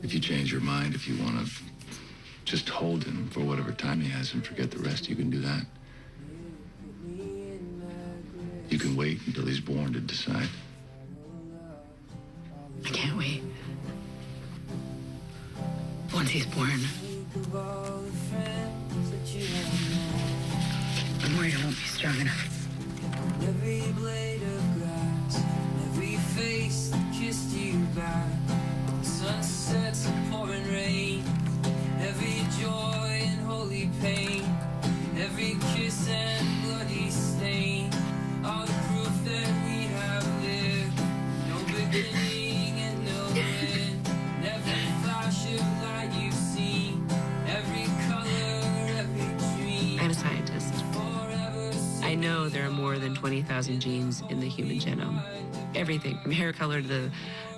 If you change your mind, if you want to just hold him for whatever time he has and forget the rest, you can do that. You can wait until he's born to decide. I can't wait. Once he's born, I'm worried I won't be strong enough. Every blade of grass, every face that kissed you back, sunsets and pouring rain, every joy and holy pain, every kiss and bloody stain, all the proof that we have lived, no beginning and no end, and every flash of light you've seen, every color, every dream. I'm a scientist. I know there are more than 20,000 genes in the human genome. Everything from hair color to the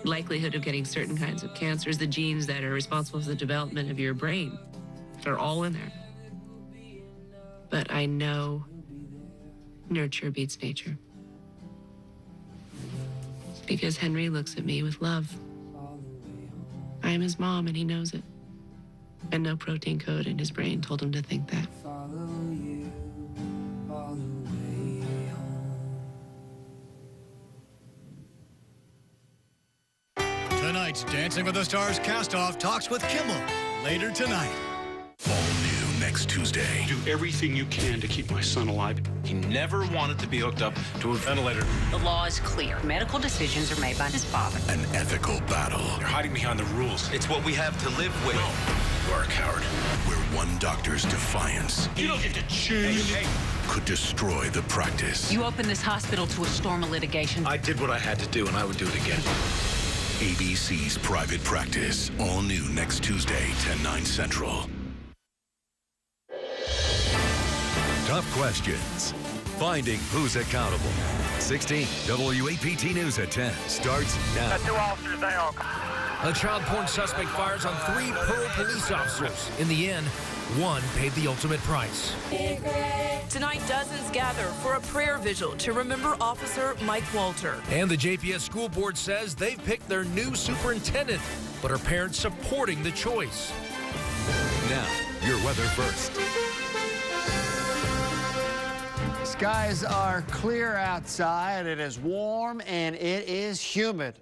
likelihood of getting certain kinds of cancers, the genes that are responsible for the development of your brain. They're all in there. But I know nurture beats nature. Because Henry looks at me with love. I am his mom and he knows it. And no protein code in his brain told him to think that. Tonight's Dancing with the Stars cast-off talks with Kimmel later tonight. All new next Tuesday. Do everything you can to keep my son alive. He never wanted to be hooked up to a ventilator. The law is clear. Medical decisions are made by his father. An ethical battle. You're hiding behind the rules. It's what we have to live with. You are a coward. Where one doctor's defiance You don't get to choose. could destroy the practice. You opened this hospital to a storm of litigation. I did what I had to do, and I would do it again. ABC's Private Practice. All new next Tuesday, 10/9 Central. Tough questions. Finding who's accountable. 16 WAPT News at 10 starts now. Got 2 officers down. A child porn suspect fires on 3 Pearl police officers. In the end, one paid the ultimate price. Tonight, dozens gather for a prayer vigil to remember Officer Mike Walter. And the JPS school board says they've picked their new superintendent, but are parents supporting the choice. Now, your weather first. Skies are clear outside. It is warm and it is humid.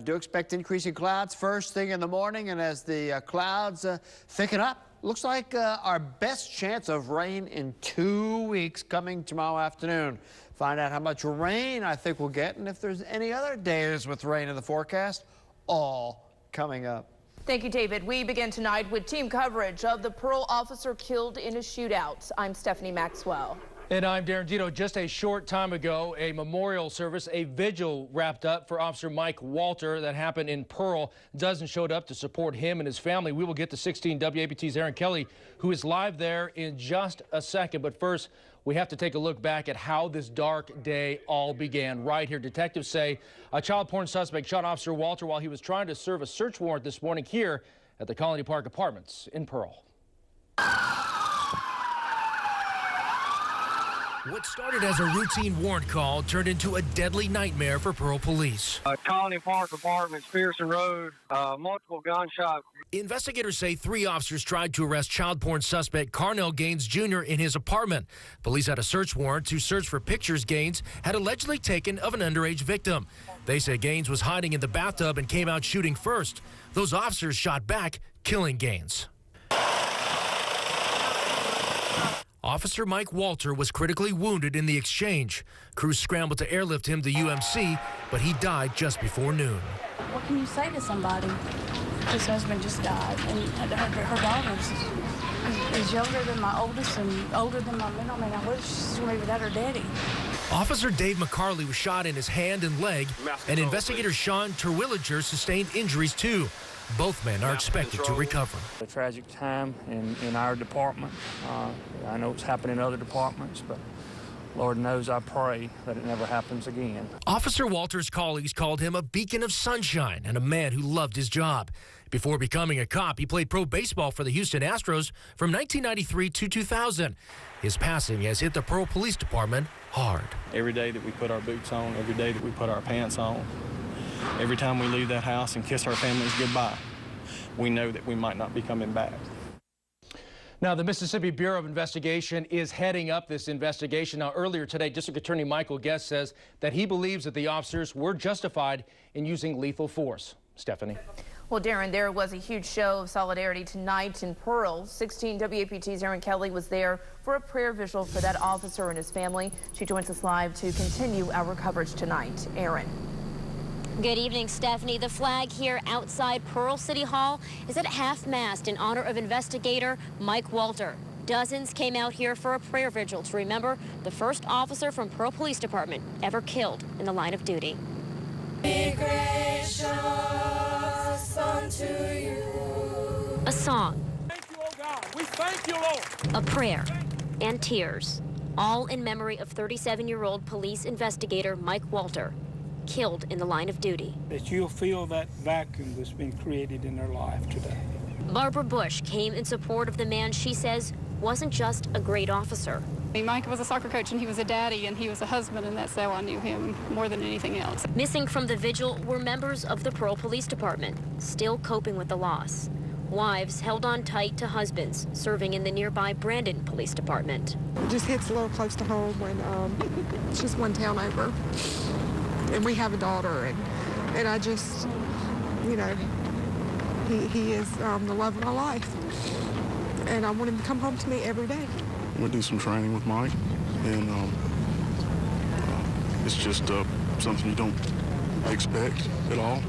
Do expect increasing clouds first thing in the morning, and as the clouds thicken up, looks like our best chance of rain in 2 weeks coming tomorrow afternoon. Find out how much rain I think we'll get and if there's any other days with rain in the forecast, all coming up. Thank you, David. We begin tonight with team coverage of the Pearl officer killed in a shootout. I'm Stephanie Maxwell. And I'm Darren Gito. Just a short time ago, a memorial service, a vigil wrapped up for Officer Mike Walter that happened in Pearl. Dozens showed up to support him and his family. We will get to 16 WAPT's Aaron Kelly, who is live there in just a second. But first, we have to take a look back at how this dark day all began. Right here, detectives say a child porn suspect shot Officer Walter while he was trying to serve a search warrant this morning here at the Colony Park Apartments in Pearl. What started as a routine warrant call turned into a deadly nightmare for Pearl police. Colony Park Apartments, Pearson Road, multiple gunshots. Investigators say 3 officers tried to arrest child porn suspect Carnell Gaines Jr. in his apartment. Police had a search warrant to search for pictures Gaines had allegedly taken of an underage victim. They say Gaines was hiding in the bathtub and came out shooting first. Those officers shot back, killing Gaines. Officer Mike Walter was critically wounded in the exchange. Crews scrambled to airlift him to UMC, but he died just before noon. What can you say to somebody? His husband just died, and her daughter is younger than my oldest and older than my middle. I mean, I wish she's going to be without her daddy. Officer Dave McCarley was shot in his hand and leg, and investigator Sean Terwilliger sustained injuries too. Both men are expected to recover. A tragic time in our department. I know it's happened in other departments, but Lord knows I pray that it never happens again. Officer Walter's colleagues called him a beacon of sunshine and a man who loved his job. Before becoming a cop, he played pro baseball for the Houston Astros from 1993 to 2000. His passing has hit the Pearl Police Department hard. Every day that we put our boots on, every day that we put our pants on, every time we leave that house and kiss our families goodbye, we know that we might not be coming back. Now, the Mississippi Bureau of Investigation is heading up this investigation. Now, earlier today, District Attorney Michael Guest says that he believes that the officers were justified in using lethal force. Stephanie. Well, Darren, there was a huge show of solidarity tonight in Pearl. 16 WAPT's Erin Kelly was there for a prayer vigil for that officer and his family. She joins us live to continue our coverage tonight. Erin. Good evening, Stephanie. The flag here outside Pearl City Hall is at half-mast in honor of investigator Mike Walter. Dozens came out here for a prayer vigil to remember the first officer from Pearl Police Department ever killed in the line of duty. Be gracious unto you. A song. Thank you, oh God. We thank you, Lord. A prayer and tears, all in memory of 37-year-old police investigator Mike Walter, killed in the line of duty. That you'll feel that vacuum that's been created in their life today. Barbara Bush came in support of the man she says wasn't just a great officer. Mike was a soccer coach, and he was a daddy, and he was a husband, and that's how I knew him more than anything else. Missing from the vigil were members of the Pearl Police Department, still coping with the loss. Wives held on tight to husbands serving in the nearby Brandon Police Department. It just hits a little close to home when it's just one town over. And we have a daughter, and I just, you know, he is the love of my life. And I want him to come home to me every day. We do some training with Mike, and it's just something you don't expect at all.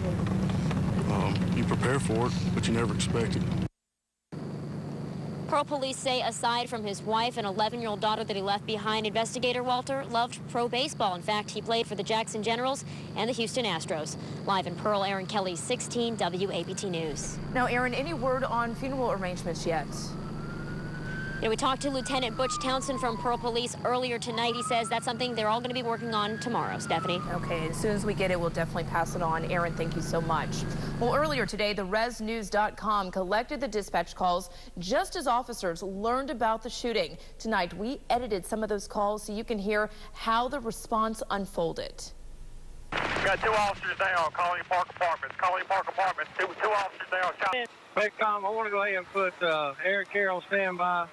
You prepare for it, but you never expect it. Pearl police say aside from his wife and 11-year-old daughter that he left behind, investigator Walter loved pro baseball. In fact, he played for the Jackson Generals and the Houston Astros. Live in Pearl, Erin Kelly, 16 WAPT News. Now, Erin, any word on funeral arrangements yet? You know, we talked to Lieutenant Butch Townsend from Pearl Police earlier tonight. He says that's something they're all going to be working on tomorrow. Stephanie. Okay, as soon as we get it, we'll definitely pass it on. Erin, thank you so much. Well, earlier today, the ResNews.com collected the dispatch calls just as officers learned about the shooting. Tonight, we edited some of those calls so you can hear how the response unfolded. Got 2 officers down, Colony Park Apartments. Colony Park Apartments, two officers down. Becom, I want to go ahead and put Eric Carroll standby.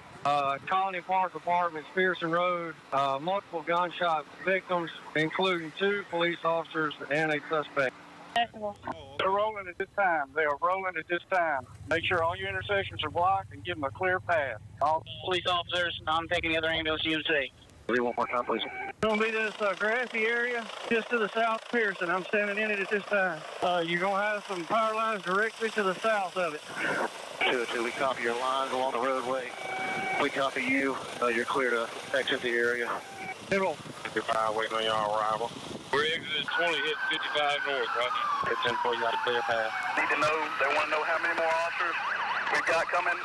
Colony Park Apartments, Pearson Road, multiple gunshot victims, including 2 police officers and a suspect. They're rolling at this time. They are rolling at this time. Make sure all your intersections are blocked and give them a clear path. All police officers, I'm taking the other ambulance UC. One more time, please. It's going to be this grassy area just to the south of Pearson. I'm standing in it at this time. You're going to have some power lines directly to the south of it. 202, we copy your lines along the roadway. We copy you. You're clear to exit the area. Middle. 55, waiting on your arrival. We're exiting 20, hit 55 north, right? It's in for you, got a clear path. Need to know, they want to know how many more officers we've got coming,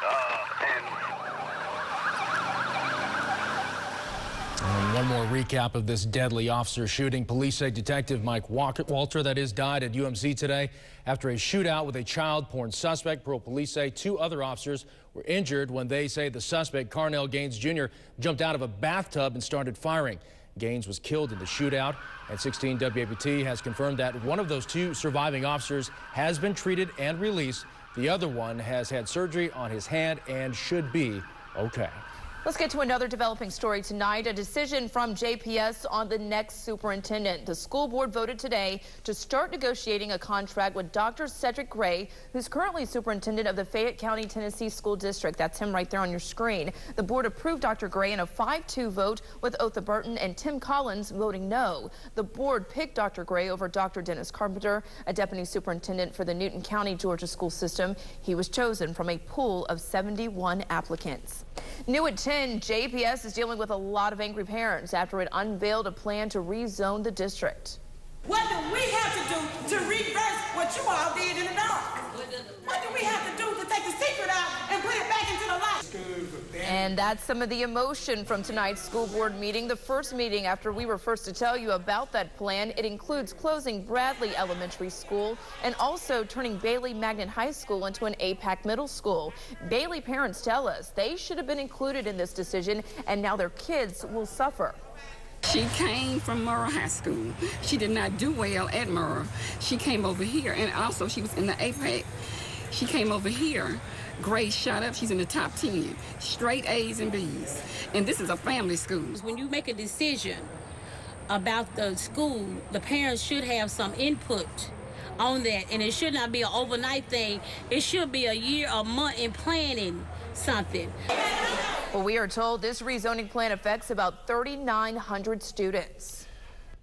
And one more recap of this deadly officer shooting. Police say Detective Mike Walter, that is, died at UMC today after a shootout with a child porn suspect. Pearl police say 2 other officers were injured when they say the suspect, Carnell Gaines Jr., jumped out of a bathtub and started firing. Gaines was killed in the shootout. At 16 WAPT has confirmed that one of those 2 surviving officers has been treated and released. The other one has had surgery on his hand and should be okay. Let's get to another developing story tonight. A decision from JPS on the next superintendent. The school board voted today to start negotiating a contract with Dr. Cedric Gray, who's currently superintendent of the Fayette County, Tennessee School District. That's him right there on your screen. The board approved Dr. Gray in a 5-2 vote, with Otha Burton and Tim Collins voting no. The board picked Dr. Gray over Dr. Dennis Carpenter, a deputy superintendent for the Newton County, Georgia school system. He was chosen from a pool of 71 applicants. New at 10, JPS is dealing with a lot of angry parents after it unveiled a plan to rezone the district. What do we have to do to reverse what you all did in the dark? What do we have to do to take the secret out and put it back into the light? And that's some of the emotion from tonight's school board meeting. The first meeting after we were first to tell you about that plan. It includes closing Bradley Elementary School and also turning Bailey Magnet High School into an APAC middle school. Bailey parents tell us they should have been included in this decision, and now their kids will suffer. She came from Murrah High School. She did not do well at Murrah. She came over here, and also she was in the APAC. She came over here. Grades shot up. She's in the top 10. Straight A's and B's. And this is a family school. When you make a decision about the school, the parents should have some input on that. And it should not be an overnight thing. It should be a year, a month in planning something. Well, we are told this rezoning plan affects about 3,900 students.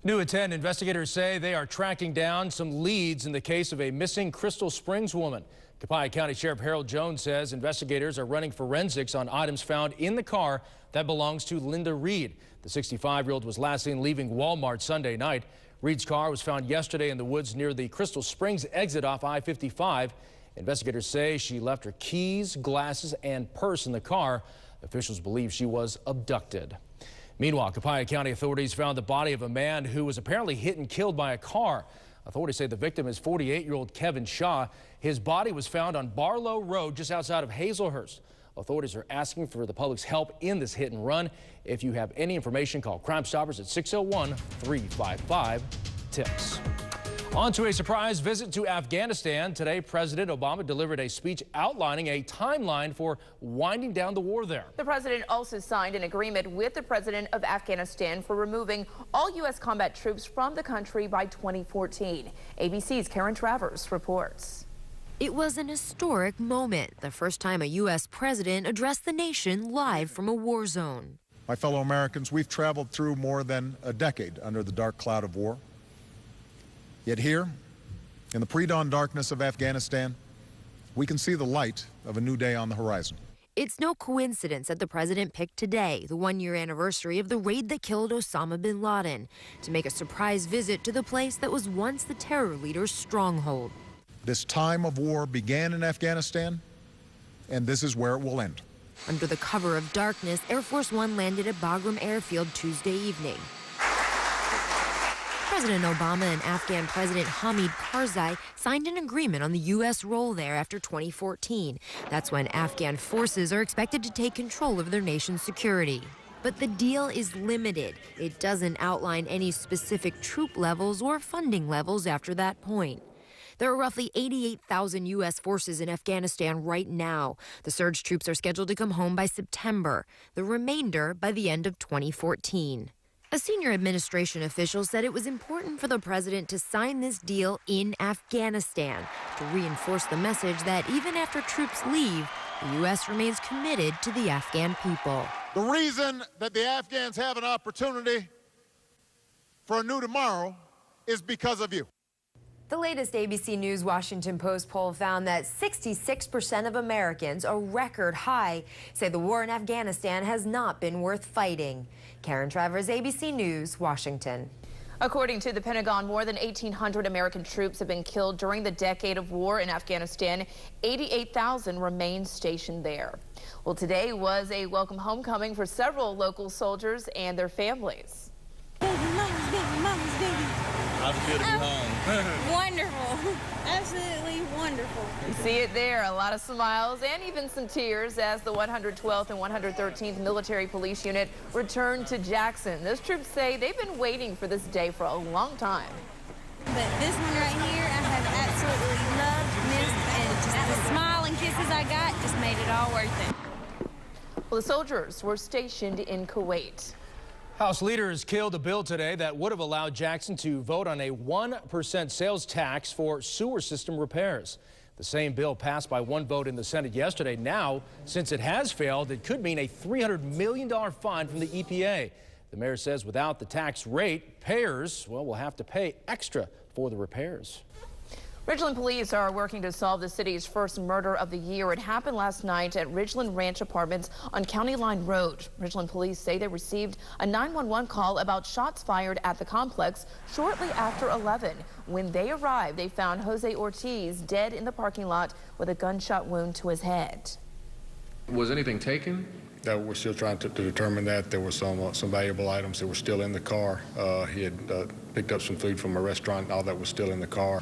New at 10, investigators say they are tracking down some leads in the case of a missing Crystal Springs woman. Copiah County Sheriff Harold Jones says investigators are running forensics on items found in the car that belongs to Linda Reed. The 65-year-old was last seen leaving Walmart Sunday night. Reed's car was found yesterday in the woods near the Crystal Springs exit off I-55. Investigators say she left her keys, glasses, and purse in the car. Officials believe she was abducted. Meanwhile, Copiah County authorities found the body of a man who was apparently hit and killed by a car. Authorities say the victim is 48-year-old Kevin Shaw. His body was found on Barlow Road just outside of Hazelhurst. Authorities are asking for the public's help in this hit and run. If you have any information, call Crime Stoppers at 601-355-TIPS. On to a surprise visit to Afghanistan. Today, President Obama delivered a speech outlining a timeline for winding down the war there. The president also signed an agreement with the president of Afghanistan for removing all U.S. combat troops from the country by 2014. ABC's Karen Travers reports. It was an historic moment, the first time a U.S. president addressed the nation live from a war zone. My fellow Americans, we've traveled through more than a decade under the dark cloud of war. Yet here, in the pre-dawn darkness of Afghanistan, we can see the light of a new day on the horizon. It's no coincidence that the president picked today, the one-year anniversary of the raid that killed Osama bin Laden, to make a surprise visit to the place that was once the terror leader's stronghold. This time of war began in Afghanistan, and this is where it will end. Under the cover of darkness, Air Force One landed at Bagram Airfield Tuesday evening. President Obama and Afghan President Hamid Karzai signed an agreement on the U.S. role there after 2014. That's when Afghan forces are expected to take control of their nation's security. But the deal is limited. It doesn't outline any specific troop levels or funding levels after that point. There are roughly 88,000 U.S. forces in Afghanistan right now. The surge troops are scheduled to come home by September, the remainder by the end of 2014. A senior administration official said it was important for the president to sign this deal in Afghanistan to reinforce the message that even after troops leave, the U.S. remains committed to the Afghan people. The reason that the Afghans have an opportunity for a new tomorrow is because of you. The latest ABC News Washington Post poll found that 66% of Americans, a record high, say the war in Afghanistan has not been worth fighting. Karen Travers, ABC News, Washington. According to the Pentagon, more than 1,800 American troops have been killed during the decade of war in Afghanistan. 88,000 remain stationed there. Well, today was a welcome homecoming for several local soldiers and their families. How's it feel to be home? Wonderful. Absolutely wonderful. You see it there, a lot of smiles and even some tears as the 112th and 113th Military Police Unit returned to Jackson. Those troops say they've been waiting for this day for a long time. But this one right here, I have absolutely loved, missed, and just the smile and kisses I got just made it all worth it. Well, the soldiers were stationed in Kuwait. House leaders killed a bill today that would have allowed Jackson to vote on a 1% sales tax for sewer system repairs. The same bill passed by one vote in the Senate yesterday. Now, since it has failed, it could mean a $300 million fine from the EPA. The mayor says without the tax rate, payers, will have to pay extra for the repairs. Ridgeland police are working to solve the city's first murder of the year. It happened last night at Ridgeland Ranch Apartments on County Line Road. Ridgeland police say they received a 911 call about shots fired at the complex shortly after 11. When they arrived, they found Jose Ortiz dead in the parking lot with a gunshot wound to his head. Was anything taken? We're still trying to determine that. There were some valuable items that were still in the car. He had picked up some food from a restaurant, and all that was still in the car.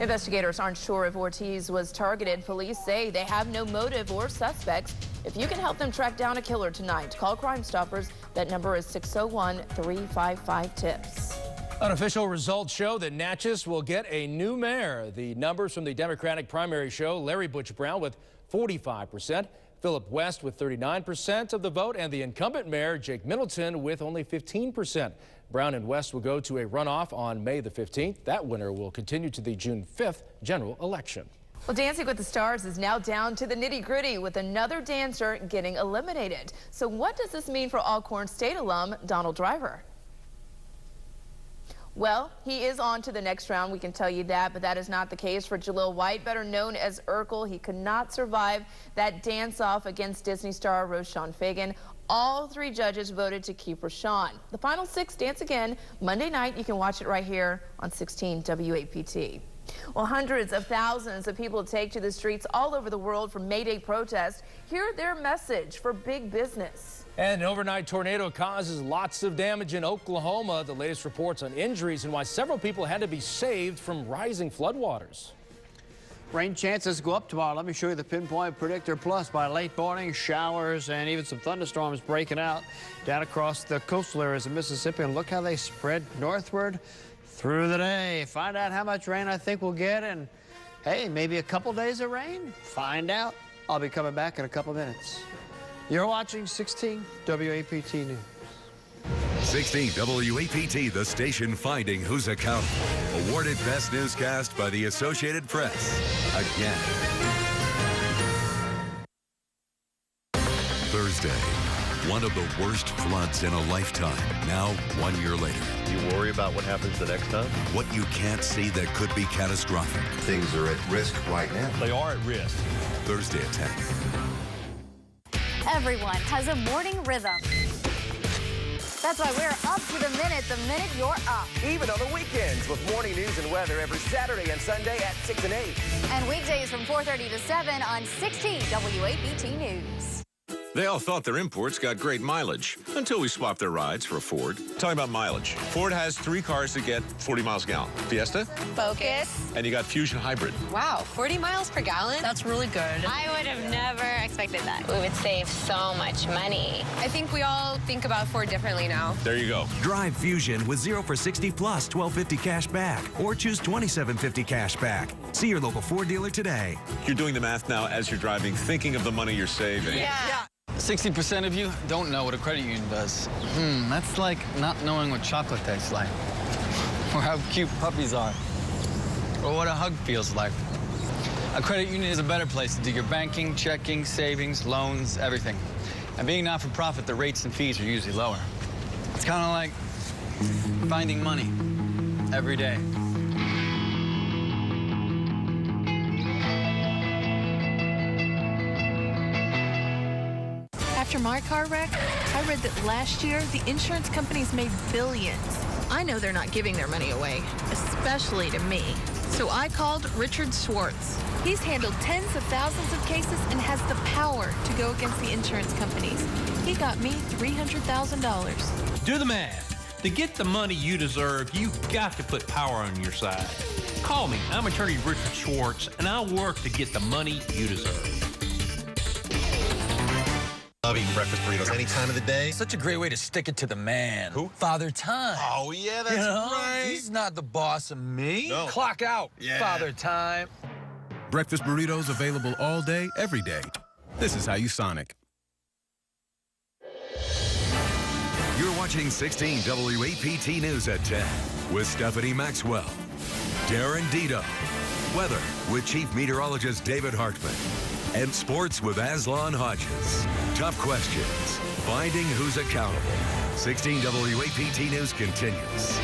Investigators aren't sure if Ortiz was targeted. Police say they have no motive or suspects. If you can help them track down a killer tonight, call Crime Stoppers. That number is 601-355-TIPS. Unofficial results show that Natchez will get a new mayor. The numbers from the Democratic primary show Larry Butch Brown with 45%, Philip West with 39% of the vote, and the incumbent mayor Jake Middleton with only 15%. Brown and West will go to a runoff on May the 15th. That winner will continue to the June 5th general election. Well, Dancing with the Stars is now down to the nitty-gritty with another dancer getting eliminated. So what does this mean for Alcorn State alum Donald Driver? Well, he is on to the next round, we can tell you that, but that is not the case for Jalil White, better known as Urkel. He could not survive that dance-off against Disney star Rashawn Fagan. All 3 judges voted to keep Rashawn. The final 6 dance again Monday night. You can watch it right here on 16 WAPT. Well, hundreds of thousands of people take to the streets all over the world for May Day protests. Hear their message for big business. And an overnight tornado causes lots of damage in Oklahoma. The latest reports on injuries and why several people had to be saved from rising floodwaters. Rain chances go up tomorrow. Let me show you the Pinpoint Predictor Plus. By late morning, showers and even some thunderstorms breaking out down across the coastal areas of Mississippi. And look how they spread northward through the day. Find out how much rain I think we'll get. And, hey, maybe a couple days of rain. Find out. I'll be coming back in a couple minutes. You're watching 16 WAPT News. 16 WAPT, the station finding who's accountable. Awarded Best Newscast by the Associated Press. Again. Thursday, one of the worst floods in a lifetime. Now, 1 year later. You worry about what happens the next time? What you can't see that could be catastrophic. Things are at risk right now. They are at risk. Thursday at 10. Everyone has a morning rhythm. That's why we're up to the minute you're up. Even on the weekends with morning news and weather every Saturday and Sunday at 6 and 8. And weekdays from 4:30 to 7 on 16 WAPT News. They all thought their imports got great mileage until we swapped their rides for a Ford. Talking about mileage, Ford has 3 cars that get 40 miles a gallon. Fiesta, Focus, and you got Fusion Hybrid. Wow, 40 miles per gallon? That's really good. I would have never expected that. We would save so much money. I think we all think about Ford differently now. There you go. Drive Fusion with 0 for 60 plus $12.50 cash back, or choose $27.50 cash back. See your local Ford dealer today. You're doing the math now as you're driving, thinking of the money you're saving. Yeah. 60% of you don't know what a credit union does. That's like not knowing what chocolate tastes like, or how cute puppies are, or what a hug feels like. A credit union is a better place to do your banking, checking, savings, loans, everything. And being not-for-profit, the rates and fees are usually lower. It's kind of like finding money every day. After my car wreck, I read that last year, the insurance companies made billions. I know they're not giving their money away, especially to me. So I called Richard Schwartz. He's handled tens of thousands of cases and has the power to go against the insurance companies. He got me $300,000. Do the math. To get the money you deserve, you've got to put power on your side. Call me. I'm attorney Richard Schwartz, and I'll work to get the money you deserve. Love eating breakfast burritos any time of the day. Such a great way to stick it to the man. Who? Father Time. Oh, yeah, that's right. He's not the boss of me. No. Clock out, Yeah. Father Time. Breakfast burritos available all day, every day. This is how you Sonic. You're watching 16 WAPT News at 10 with Stephanie Maxwell, Darren Dito, weather with Chief Meteorologist David Hartman, and sports with Aslan Hodges. Tough questions, finding who's accountable. 16 WAPT News continues.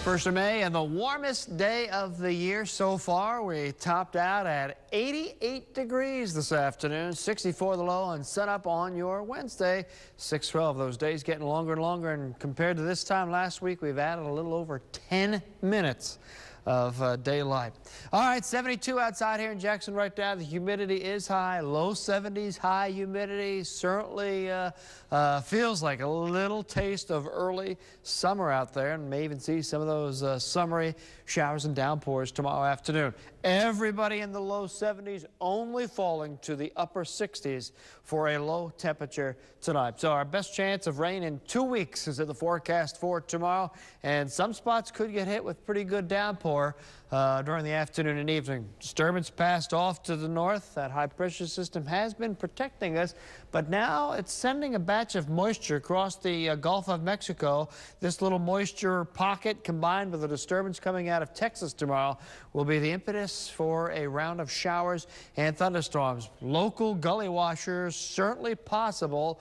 1st of May and the warmest day of the year so far. We topped out at 88 degrees this afternoon, 64 the low, and sun up on your Wednesday. 6-12, those days getting longer and longer, and compared to this time last week, we've added a little over 10 minutes of daylight. All right, 72 outside here in Jackson right now. The humidity is high, low 70s, high humidity. Certainly feels like a little taste of early summer out there, and may even see some of those summery showers and downpours tomorrow afternoon. Everybody in the low 70s. 70s, only falling to the upper 60s for a low temperature tonight. So our best chance of rain in 2 weeks is in the forecast for tomorrow, and some spots could get hit with pretty good downpour during the afternoon and evening. Disturbance passed off to the north. That high pressure system has been protecting us, but now it's sending a batch of moisture across the Gulf of Mexico. This little moisture pocket combined with a disturbance coming out of Texas tomorrow will be the impetus for a round of showers and thunderstorms. Local gully washers certainly possible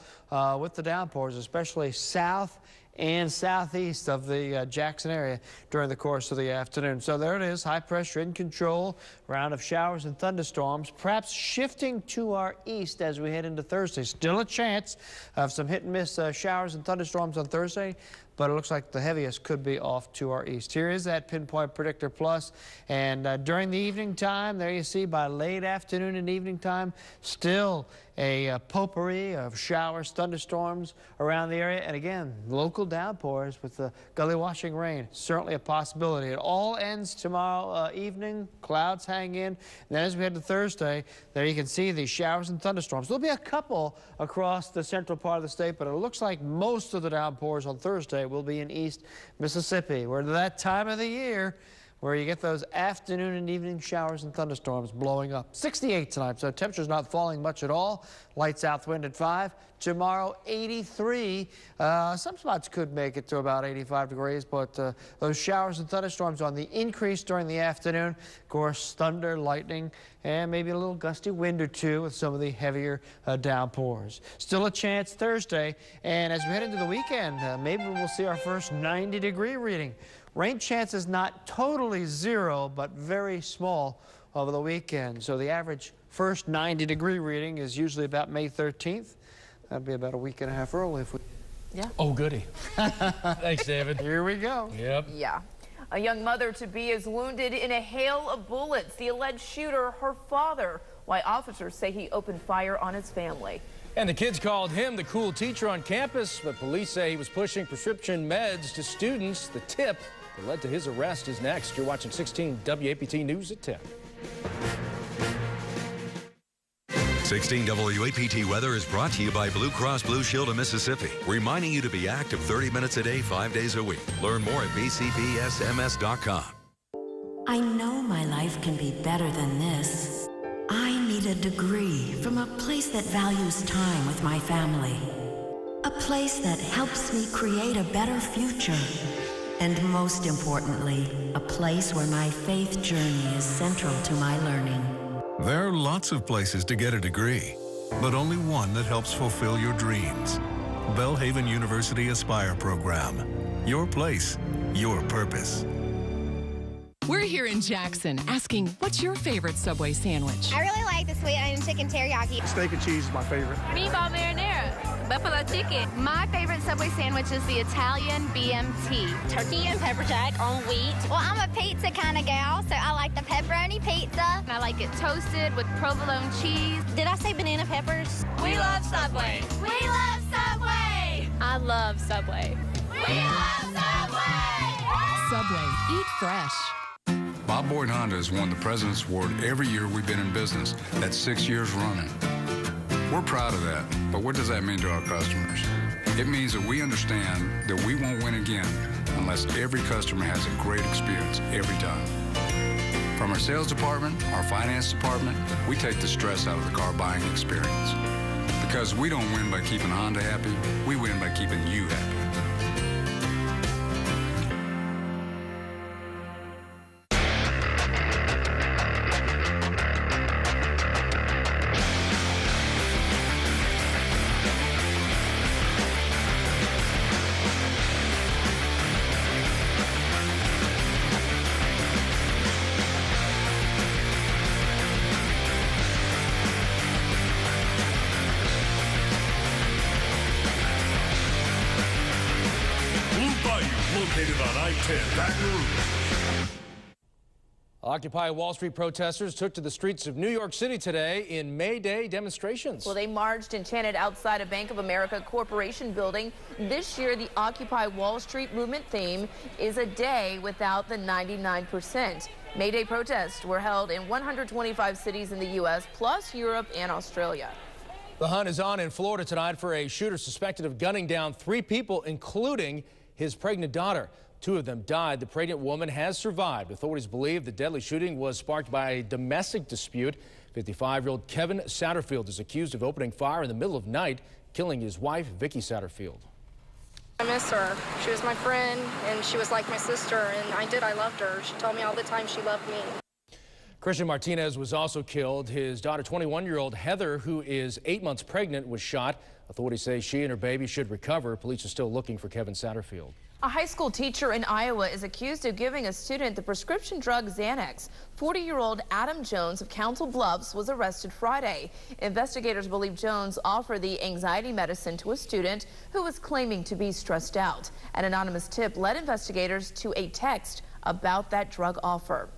with the downpours, especially south and southeast of the Jackson area during the course of the afternoon. So there it is, high pressure in control, round of showers and thunderstorms, perhaps shifting to our east as we head into Thursday. Still a chance of some hit and miss showers and thunderstorms on Thursday, but it looks like the heaviest could be off to our east. Here is that Pinpoint Predictor Plus, and during the evening time, there you see by late afternoon and evening time, still a potpourri of showers, thunderstorms around the area, and again, local downpours with the gully washing rain. Certainly a possibility. It all ends tomorrow evening. Clouds hang in. And then as we head to Thursday, there you can see the showers and thunderstorms. There'll be a couple across the central part of the state, but it looks like most of the downpours on Thursday will be in East Mississippi. We're at that time of the year where you get those afternoon and evening showers and thunderstorms blowing up. 68 tonight, so temperature's not falling much at all. Light south wind at 5. Tomorrow, 83. Some spots could make it to about 85 degrees, but those showers and thunderstorms on the increase during the afternoon. Of course, thunder, lightning, and maybe a little gusty wind or two with some of the heavier downpours. Still a chance Thursday, and as we head into the weekend, maybe we'll see our first 90-degree reading. Rain chance is not totally zero, but very small over the weekend. So the average first 90-degree reading is usually about May 13th. That'd be about a week and a half early if we... Yeah. Oh, goody. Thanks, David. Here we go. Yep. Yeah. A young mother-to-be is wounded in a hail of bullets. The alleged shooter, her father, why officers say he opened fire on his family. And the kids called him the cool teacher on campus, but police say he was pushing prescription meds to students. The tip that led to his arrest is next. You're watching 16 WAPT News at 10. 16 WAPT weather is brought to you by Blue Cross Blue Shield of Mississippi, reminding you to be active 30 minutes a day, 5 days a week. Learn more at bcbsms.com. I know my life can be better than this. I need a degree from a place that values time with my family. A place that helps me create a better future. And most importantly, a place where my faith journey is central to my learning. There are lots of places to get a degree, but only one that helps fulfill your dreams. Belhaven University Aspire program. Your place, your purpose. We're here in Jackson asking, what's your favorite Subway sandwich? I really like the sweet onion chicken teriyaki. Steak and cheese is my favorite. Meatball marinara. Buffalo chicken. My favorite Subway sandwich is the Italian BMT. Turkey and pepper jack on wheat. Well, I'm a pizza kind of gal, so I like the pepperoni pizza. And I like it toasted with provolone cheese. Did I say banana peppers? We love Subway. We love Subway. I love Subway. We love Subway. Subway, eat fresh. Bob Boyd Honda has won the President's Award every year we've been in business. That's 6 years running. We're proud of that, but what does that mean to our customers? It means that we understand that we won't win again unless every customer has a great experience every time. From our sales department, our finance department, we take the stress out of the car buying experience. Because we don't win by keeping Honda happy, we win by keeping you happy. Located on I-10 Baton Rouge. Occupy Wall Street protesters took to the streets of New York City today in May Day demonstrations. Well, they marched and chanted outside a Bank of America Corporation building. This year, the Occupy Wall Street movement theme is a day without the 99%. May Day protests were held in 125 cities in the U.S., plus Europe and Australia. The hunt is on in Florida tonight for a shooter suspected of gunning down 3 people, including his pregnant daughter. 2 of them died. The pregnant woman has survived. Authorities believe the deadly shooting was sparked by a domestic dispute. 55-year-old Kevin Satterfield is accused of opening fire in the middle of night, killing his wife, Vicky Satterfield. I miss her. She was my friend, and she was like my sister, and I loved her. She told me all the time she loved me. Christian Martinez was also killed. His daughter, 21-year-old Heather, who is 8 months pregnant, was shot. Authorities say she and her baby should recover. Police are still looking for Kevin Satterfield. A high school teacher in Iowa is accused of giving a student the prescription drug Xanax. 40-year-old Adam Jones of Council Bluffs was arrested Friday. Investigators believe Jones offered the anxiety medicine to a student who was claiming to be stressed out. An anonymous tip led investigators to a text about that drug offer.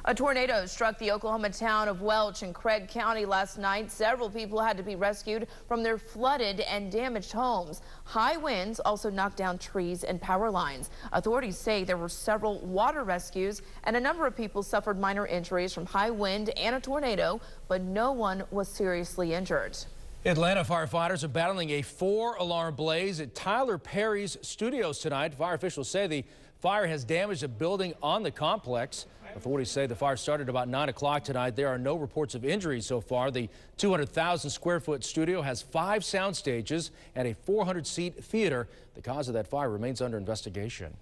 A tornado struck the Oklahoma town of Welch in Craig County last night. Several people had to be rescued from their flooded and damaged homes. High winds also knocked down trees and power lines. Authorities say there were several water rescues and a number of people suffered minor injuries from high wind and a tornado, but no one was seriously injured. Atlanta firefighters are battling a 4-alarm blaze at Tyler Perry's studios tonight. Fire officials say the fire has damaged a building on the complex. Authorities say the fire started about 9 o'clock tonight. There are no reports of injuries so far. The 200,000 square foot studio has 5 sound stages and a 400-seat theater. The cause of that fire remains under investigation.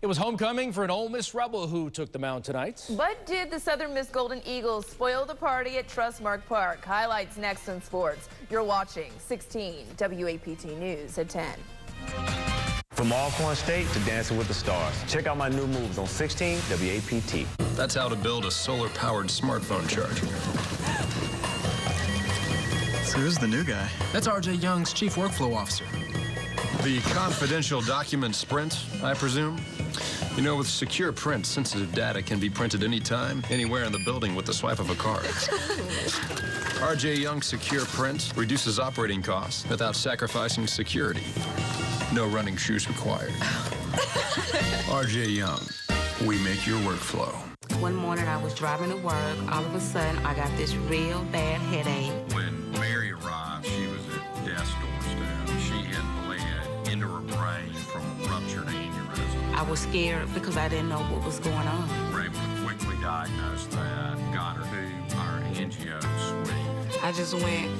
It was homecoming for an Ole Miss Rebel who took the mound tonight. But did the Southern Miss Golden Eagles spoil the party at Trustmark Park? Highlights next in sports. You're watching 16 WAPT News at 10. From Alcorn State to Dancing with the Stars. Check out my new moves on 16 WAPT. That's how to build a solar-powered smartphone charger. So who's the new guy? That's RJ Young's Chief Workflow Officer. The confidential document sprint, I presume? You know, with secure print, sensitive data can be printed anytime, anywhere in the building with the swipe of a card. RJ Young Secure Print reduces operating costs without sacrificing security. No running shoes required. RJ Young, we make your workflow. One morning I was driving to work. All of a sudden, I got this real bad headache. When Mary arrived, she was at death's doorstep. She had bled into her brain from a ruptured aneurysm. I was scared because I didn't know what was going on. We were able to quickly diagnose that, got her to our angio suite. I just went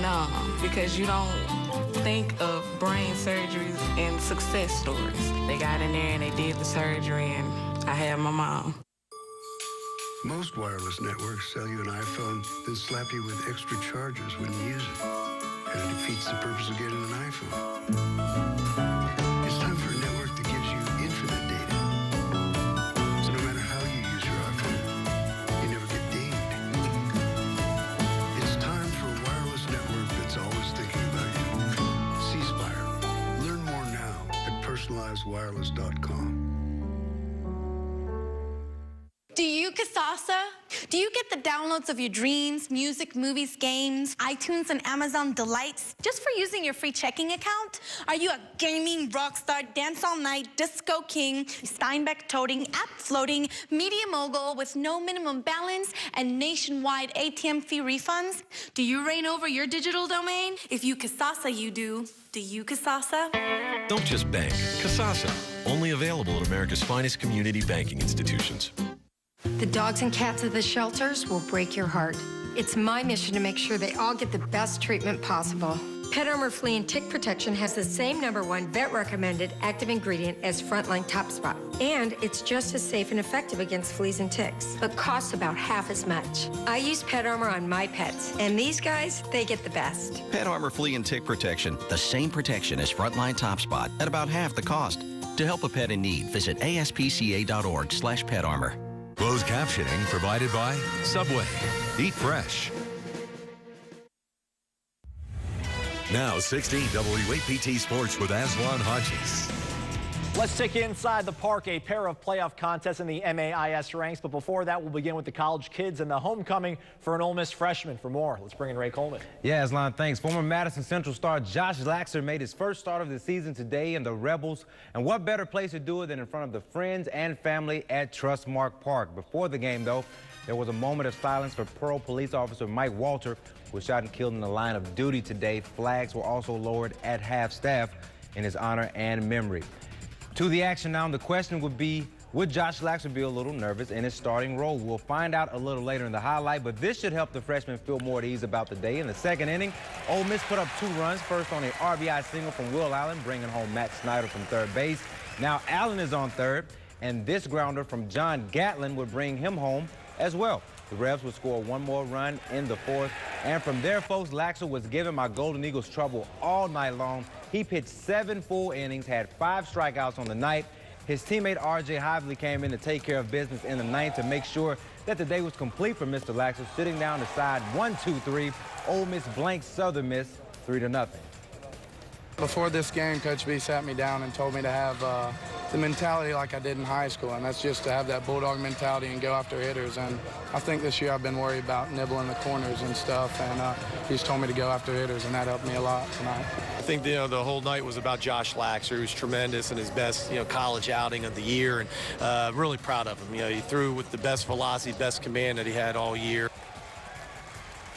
numb because you don't think of brain surgeries and success stories. They got in there and they did the surgery and I had my mom. Most wireless networks sell you an iPhone, then slap you with extra charges when you use it. And it defeats the purpose of getting an iPhone. It's time for a network that gives you infinite data. So no matter how you use your iPhone, you never get dinged. It's time for a wireless network that's always thinking about you. C-Spire. Learn more now at personalizedwireless.com. Do you, Kasasa? Do you get the downloads of your dreams, music, movies, games, iTunes, and Amazon Delights just for using your free checking account? Are you a gaming rock star, dance all night, disco king, Steinbeck-toting, app-floating, media mogul with no minimum balance and nationwide ATM fee refunds? Do you reign over your digital domain? If you Kasasa, you do. Do you, Kasasa? Don't just bank. Kasasa. Only available at America's finest community banking institutions. The dogs and cats at the shelters will break your heart. It's my mission to make sure they all get the best treatment possible. Pet Armor Flea and Tick Protection has the same #1 vet-recommended active ingredient as Frontline Top Spot. And it's just as safe and effective against fleas and ticks, but costs about half as much. I use Pet Armor on my pets, and these guys, they get the best. Pet Armor Flea and Tick Protection, the same protection as Frontline Top Spot at about half the cost. To help a pet in need, visit aspca.org/petarmor. Closed captioning provided by Subway. Eat fresh. Now 16 WAPT Sports with Aswan Hodges. Let's take you inside the park, a pair of playoff contests in the MAIS ranks. But before that, we'll begin with the college kids and the homecoming for an Ole Miss freshman. For more, let's bring in Ray Coleman. Yeah, Aslan, thanks. Former Madison Central star Josh Laxer made his first start of the season today in the Rebels. And what better place to do it than in front of the friends and family at Trustmark Park. Before the game, though, there was a moment of silence for Pearl police officer Mike Walter, who was shot and killed in the line of duty today. Flags were also lowered at half-staff in his honor and memory. To the action now, the question would be, would Josh Laxer be a little nervous in his starting role? We'll find out a little later in the highlight, but this should help the freshman feel more at ease about the day. In the second inning, Ole Miss put up 2 runs, first on a RBI single from Will Allen, bringing home Matt Snyder from third base. Now Allen is on third, and this grounder from John Gatlin would bring him home as well. The Rebs would score 1 more run in the 4th. And from there, folks, Laxer was giving my Golden Eagles trouble all night long. He pitched 7 full innings, had 5 strikeouts on the night. His teammate R.J. Hively came in to take care of business in the 9th to make sure that the day was complete for Mr. Laxer, sitting down the side 1-2-3. Ole Miss blanks Southern Miss 3-0. Before this game, Coach B sat me down and told me to have the mentality like I did in high school, and that's just to have that bulldog mentality and go after hitters. And I think this year I've been worried about nibbling the corners and stuff, and he's told me to go after hitters, and that helped me a lot tonight. I think the whole night was about Josh Laxer, who's tremendous in his best college outing of the year, and really proud of him. He threw with the best velocity, best command that he had all year.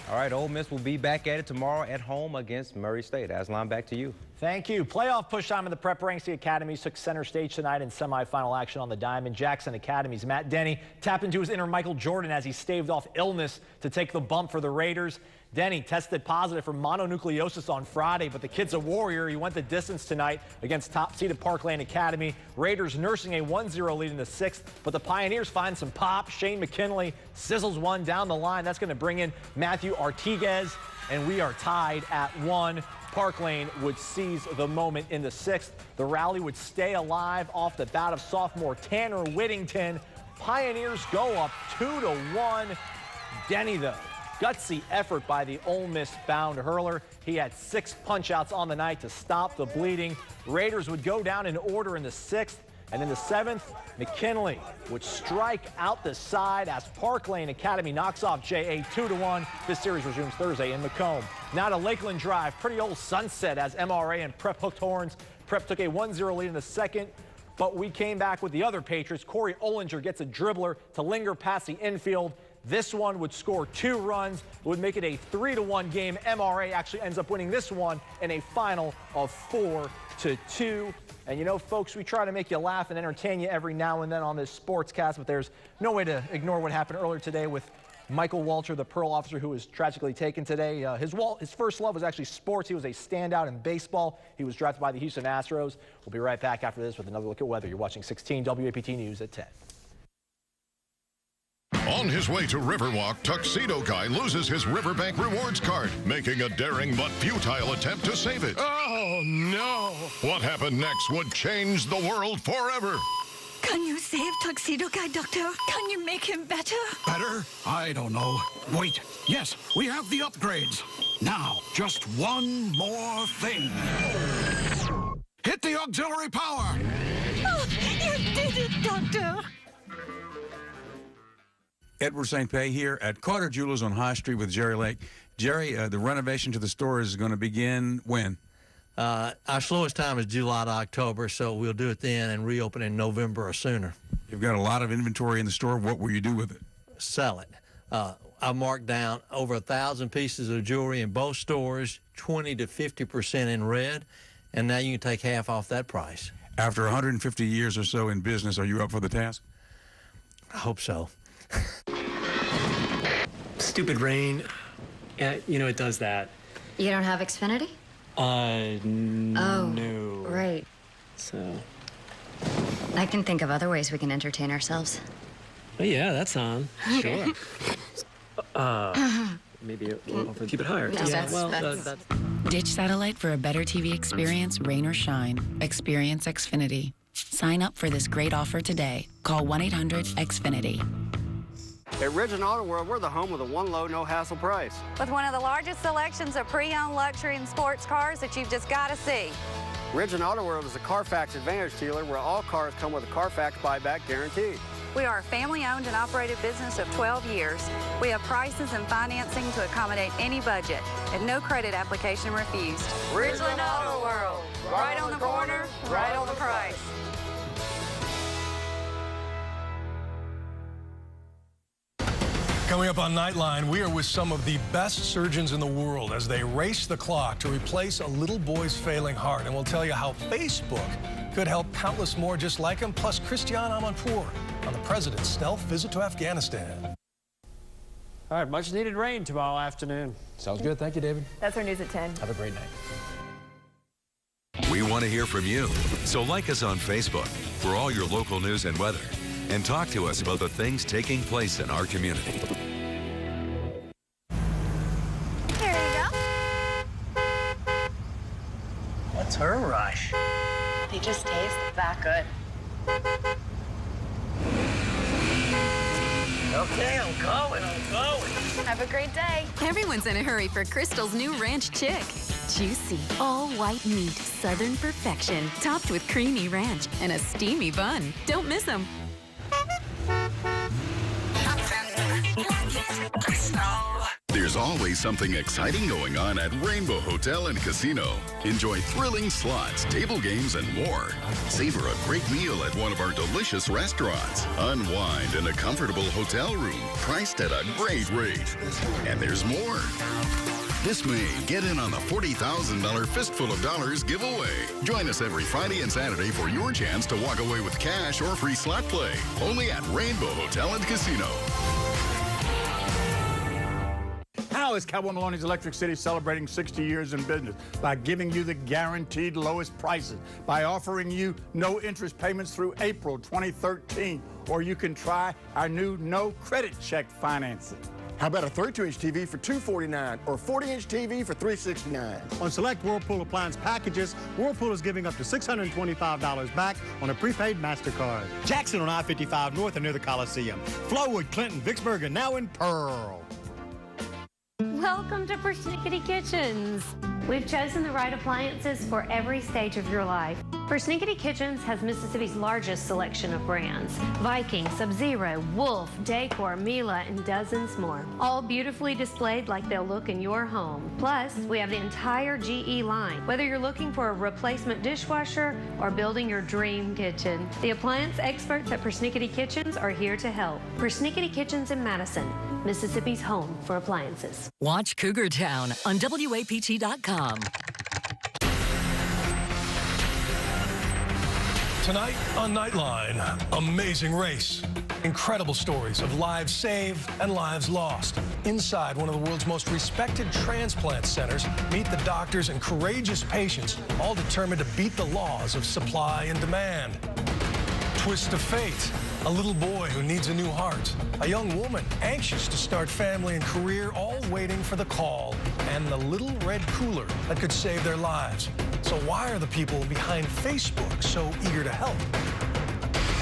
All right, Ole Miss will be back at it tomorrow at home against Murray State. Aslan, back to you. Thank you. Playoff push time in the prep ranks. The Academies took center stage tonight in semifinal action on the diamond. Jackson Academy's Matt Denny tapped into his inner Michael Jordan as he staved off illness to take the bump for the Raiders. Denny tested positive for mononucleosis on Friday, but the kid's a warrior. He went the distance tonight against top-seeded Parkland Academy. Raiders nursing a 1-0 lead in the 6th, but the Pioneers find some pop. Shane McKinley sizzles one down the line. That's going to bring in Matthew Artiguez, and we are tied at 1. Parkland would seize the moment in the 6th. The rally would stay alive off the bat of sophomore Tanner Whittington. Pioneers go up 2-1. Denny, though, gutsy effort by the Ole Miss-bound hurler. He had 6 punch-outs on the night to stop the bleeding. Raiders would go down in order in the 6th. And in the 7th, McKinley would strike out the side as Parkland Academy knocks off JA 2-1. This series resumes Thursday in Macomb. Now to Lakeland Drive. Pretty old sunset as MRA and Prep hooked horns. Prep took a 1-0 lead in the 2nd, but we came back with the other Patriots. Corey Ollinger gets a dribbler to linger past the infield. This one would score 2 runs. It would make it a 3-1 game. MRA actually ends up winning this one in a final of 4-2. And you know, folks, we try to make you laugh and entertain you every now and then on this sportscast, but there's no way to ignore what happened earlier today with Michael Walter, the Pearl officer who was tragically taken today. His first love was actually sports. He was a standout in baseball. He was drafted by the Houston Astros. We'll be right back after this with another look at weather. You're watching 16 WAPT News at 10. On his way to Riverwalk, Tuxedo Guy loses his Riverbank Rewards card, making a daring but futile attempt to save it. Oh, no. What happened next would change the world forever. Can you save Tuxedo Guy, Doctor? Can you make him better? Better? I don't know. Wait. Yes, we have the upgrades. Now, just one more thing. Hit the auxiliary power. Oh, you did it, Doctor. Edward St. Pay here at Carter Jewelers on High Street with Jerry Lake. Jerry, the renovation to the store is going to begin when? Our slowest time is July to October, so we'll do it then and reopen in November or sooner. You've got a lot of inventory in the store. What will you do with it? Sell it. I marked down over 1,000 pieces of jewelry in both stores, 20 to 50% in red, and now you can take half off that price. After 150 years or so in business, are you up for the task? I hope so. Stupid rain. Yeah, you know, it does that. You don't have Xfinity? No. Right. So. I can think of other ways we can entertain ourselves. Oh, yeah, that's on. Sure. Maybe we'll keep it higher. No, yeah, that's... Ditch satellite for a better TV experience, rain or shine. Experience Xfinity. Sign up for this great offer today. Call 1-800-XFINITY. At Ridge and Auto World, we're the home of the one low, no hassle price. With one of the largest selections of pre-owned luxury and sports cars that you've just got to see. Ridgeland Auto World is a Carfax Advantage dealer where all cars come with a Carfax buyback guarantee. We are a family-owned and operated business of 12 years. We have prices and financing to accommodate any budget, and no credit application refused. Ridgeland Auto World, right on the corner, right on the price. Coming up on Nightline, we are with some of the best surgeons in the world as they race the clock to replace a little boy's failing heart. And we'll tell you how Facebook could help countless more just like him, plus Christian Amanpour on the president's stealth visit to Afghanistan. All right, much needed rain tomorrow afternoon. Sounds good. Thank you, David. That's our news at 10. Have a great night. We want to hear from you, so like us on Facebook for all your local news and weather, and talk to us about the things taking place in our community. Here you go. What's her rush? They just taste that good. Okay, I'm going. Have a great day. Everyone's in a hurry for Crystal's new ranch chick. Juicy, all white meat, southern perfection, topped with creamy ranch and a steamy bun. Don't miss them. There's always something exciting going on at Rainbow Hotel and Casino. Enjoy thrilling slots, table games, and more. Savor a great meal at one of our delicious restaurants. Unwind in a comfortable hotel room, priced at a great rate. And there's more. This May, get in on the $40,000 Fistful of Dollars giveaway. Join us every Friday and Saturday for your chance to walk away with cash or free slot play. Only at Rainbow Hotel and Casino. How is Cowboy Maloney's Electric City celebrating 60 years in business? By giving you the guaranteed lowest prices, by offering you no interest payments through April 2013, or you can try our new no credit check financing. How about a 32-inch TV for $249 or 40-inch TV for $369? On select Whirlpool appliance packages, Whirlpool is giving up to $625 back on a prepaid MasterCard. Jackson on I-55 North and near the Coliseum. Flowood, Clinton, Vicksburg, and now in Pearl. Welcome to Persnickety Kitchens. We've chosen the right appliances for every stage of your life. Persnickety Kitchens has Mississippi's largest selection of brands. Viking, Sub-Zero, Wolf, Decor, Miele, and dozens more. All beautifully displayed like they'll look in your home. Plus, we have the entire GE line. Whether you're looking for a replacement dishwasher or building your dream kitchen, the appliance experts at Persnickety Kitchens are here to help. Persnickety Kitchens in Madison, Mississippi's home for appliances. Watch Cougar Town on WAPT.com. Tonight on Nightline, amazing race. Incredible stories of lives saved and lives lost. Inside one of the world's most respected transplant centers, meet the doctors and courageous patients, all determined to beat the laws of supply and demand. Twist of fate, a little boy who needs a new heart, a young woman anxious to start family and career, all waiting for the call, and the little red cooler that could save their lives. So why are the people behind Facebook so eager to help?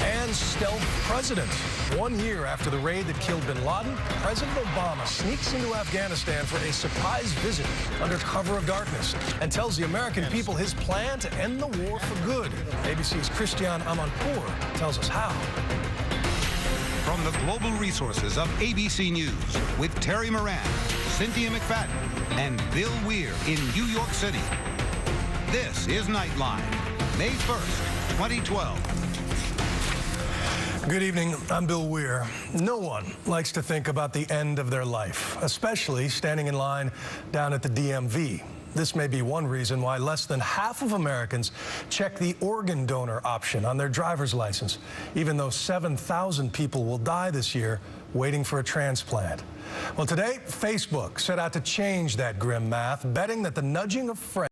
And stealth president. 1 year after the raid that killed bin Laden, President Obama sneaks into Afghanistan for a surprise visit under cover of darkness and tells the American people his plan to end the war for good. ABC's Christian Amanpour tells us how. From the global resources of ABC News with Terry Moran, Cynthia McFadden, and Bill Weir in New York City. This is Nightline, May 1st, 2012. Good evening, I'm Bill Weir. No one likes to think about the end of their life, especially standing in line down at the DMV. This may be one reason why less than half of Americans check the organ donor option on their driver's license, even though 7,000 people will die this year waiting for a transplant. Well, today, Facebook set out to change that grim math, betting that the nudging of friends